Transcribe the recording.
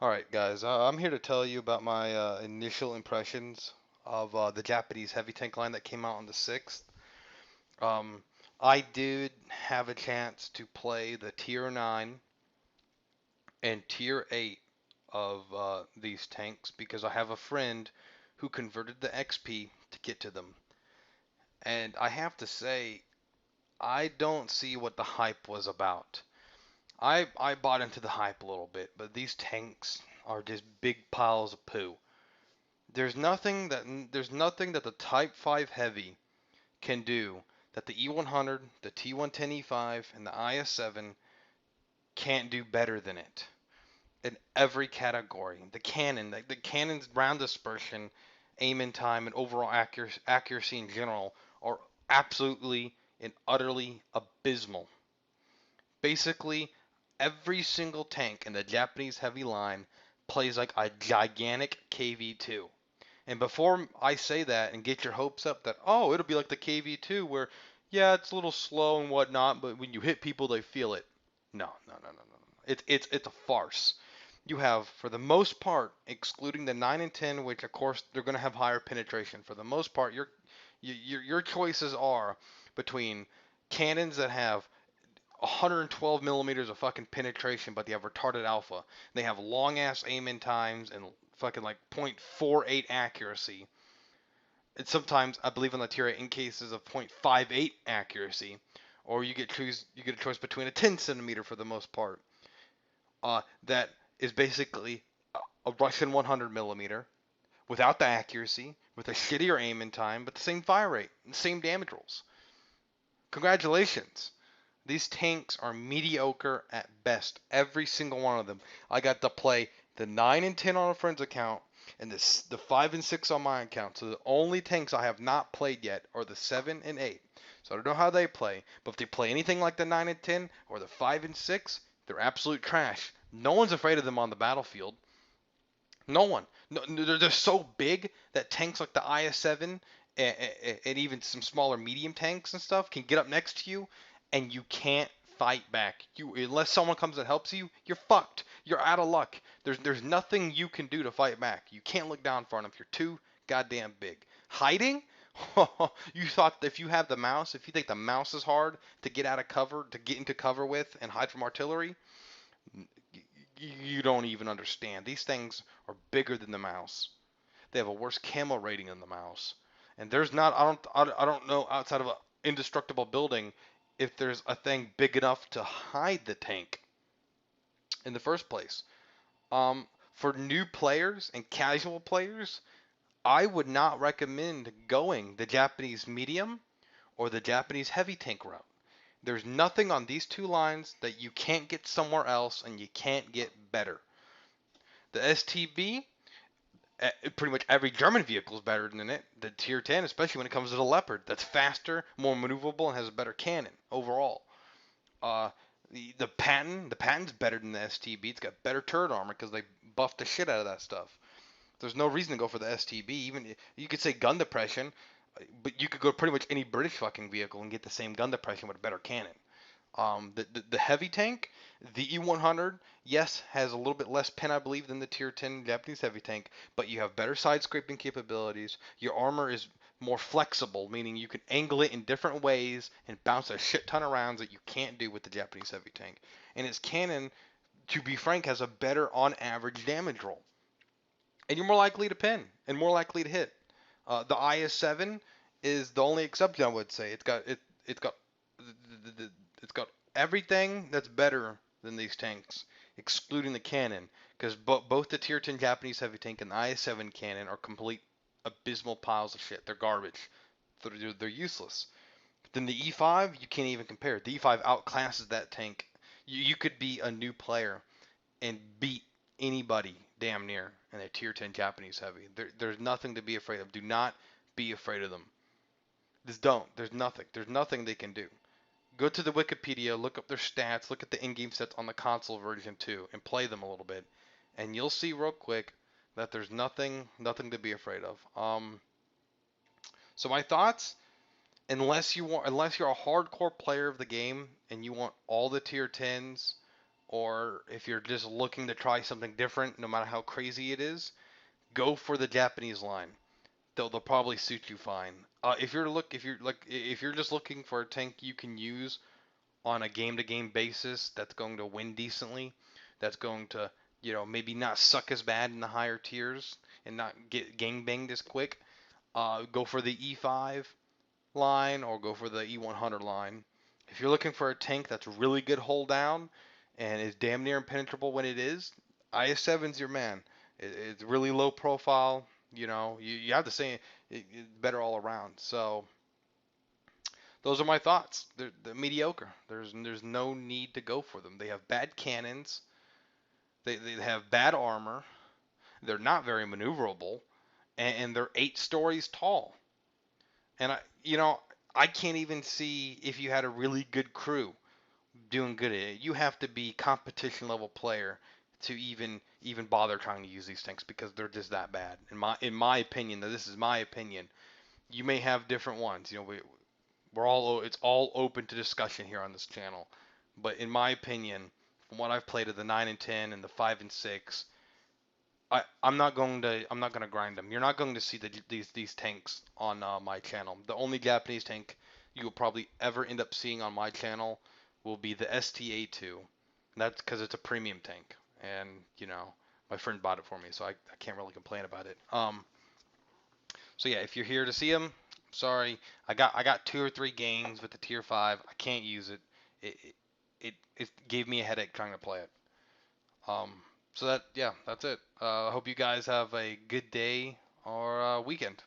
Alright, guys, I'm here to tell you about my initial impressions of the Japanese heavy tank line that came out on the 6th. Um, I did have a chance to play the Tier 9 and Tier 8 of these tanks because I have a friend who converted the XP to get to them. And I have to say, I don't see what the hype was about. I bought into the hype a little bit, but these tanks are just big piles of poo. There's nothing that the Type 5 Heavy can do that the E100, the T110E5, and the IS-7 can't do better than it in every category. The cannon's round dispersion, aim in time, and overall accuracy in general are absolutely and utterly abysmal. Basically, every single tank in the Japanese heavy line plays like a gigantic KV2. And before I say that and get your hopes up that, oh, it'll be like the KV2 where, yeah, it's a little slow and whatnot, but when you hit people, they feel it. No, no, no, no, no, no. It's a farce. You have, for the most part, excluding the 9 and 10, which of course they're going to have higher penetration. For the most part, your choices are between cannons that have 112 millimeters of fucking penetration, but they have retarded alpha. They have long ass aim in times and fucking like 0.48 accuracy. And sometimes I believe on the tier 8 in cases of 0.58 accuracy, or you get a choice between a 10 centimeter for the most part. That is basically a Russian 100 millimeter without the accuracy, with a shittier aim in time, but the same fire rate and the same damage rolls. Congratulations. These tanks are mediocre at best. Every single one of them. I got to play the 9 and 10 on a friend's account and the 5 and 6 on my account. So the only tanks I have not played yet are the 7 and 8. So I don't know how they play, but if they play anything like the 9 and 10 or the 5 and 6, they're absolute trash. No one's afraid of them on the battlefield. No one. No, they're just so big that tanks like the IS-7 and even some smaller medium tanks and stuff can get up next to you, and you can't fight back. Unless someone comes and helps you, you're fucked. You're out of luck. There's nothing you can do to fight back. You can't look down far enough. You're too goddamn big. Hiding? You thought if you have the mouse, if you think the mouse is hard to get out of cover, to get into cover with and hide from artillery, you don't even understand. These things are bigger than the mouse. They have a worse camo rating than the mouse. And there's not I don't know outside of an indestructible building if there's a thing big enough to hide the tank in the first place. For new players and casual players, I would not recommend going the Japanese medium or the Japanese heavy tank route. There's nothing on these two lines that you can't get somewhere else and you can't get better. The STB, pretty much every German vehicle is better than it. The Tier 10, especially when it comes to the Leopard, that's faster, more maneuverable, and has a better cannon overall. Uh, the Patton's better than the STB. It's got better turret armor because they buffed the shit out of that stuff. There's no reason to go for the STB. Even you could say gun depression, but you could go to pretty much any British fucking vehicle and get the same gun depression with a better cannon. The heavy tank, the E100, yes, has a little bit less pen, I believe, than the Tier 10 Japanese heavy tank, but you have better side scraping capabilities. Your armor is more flexible, meaning you can angle it in different ways and bounce a shit ton of rounds that you can't do with the Japanese heavy tank. And its cannon, to be frank, has a better on average damage roll. And you're more likely to pin and more likely to hit. The IS-7 is the only exception, I would say. It's got everything that's better than these tanks, excluding the cannon, because both the Tier 10 Japanese heavy tank and the IS-7 cannon are complete abysmal piles of shit. They're garbage. They're useless. Then the E5, you can't even compare. The E5 outclasses that tank. You could be a new player and beat anybody damn near in a Tier 10 Japanese heavy. There's nothing to be afraid of. Do not be afraid of them. Just don't. There's nothing. There's nothing they can do. Go to the Wikipedia, look up their stats, look at the in-game stats on the console version too, and play them a little bit, and you'll see real quick that there's nothing to be afraid of. So my thoughts, unless you're a hardcore player of the game and you want all the tier 10s or if you're just looking to try something different, no matter how crazy it is, go for the Japanese line. They'll probably suit you fine. If you're just looking for a tank you can use on a game to game basis that's going to win decently, that's going to, maybe not suck as bad in the higher tiers and not get gang banged as quick, go for the E5 line or go for the E100 line. If you're looking for a tank that's really good hold down and is damn near impenetrable when it is, IS-7's your man. It's really low profile. You have to say it's better all around. So those are my thoughts. They're mediocre. There's no need to go for them. They have bad cannons. They have bad armor. They're not very maneuverable, and they're 8 stories tall. And I can't even see if you had a really good crew doing good at it. You have to be competition level player to even bother trying to use these tanks because they're just that bad. In my opinion, this is my opinion. You may have different ones. It's all open to discussion here on this channel. But in my opinion, from what I've played of the 9 and 10 and the 5 and 6, I'm not going to grind them. You're not going to see these tanks on my channel. The only Japanese tank you will probably ever end up seeing on my channel will be the STA2. That's because it's a premium tank, and my friend bought it for me, so I can't really complain about it. So yeah, if you're here to see them, sorry, I got 2 or 3 games with the tier 5. I can't use it. It gave me a headache trying to play it. So that's it. I hope you guys have a good day or weekend.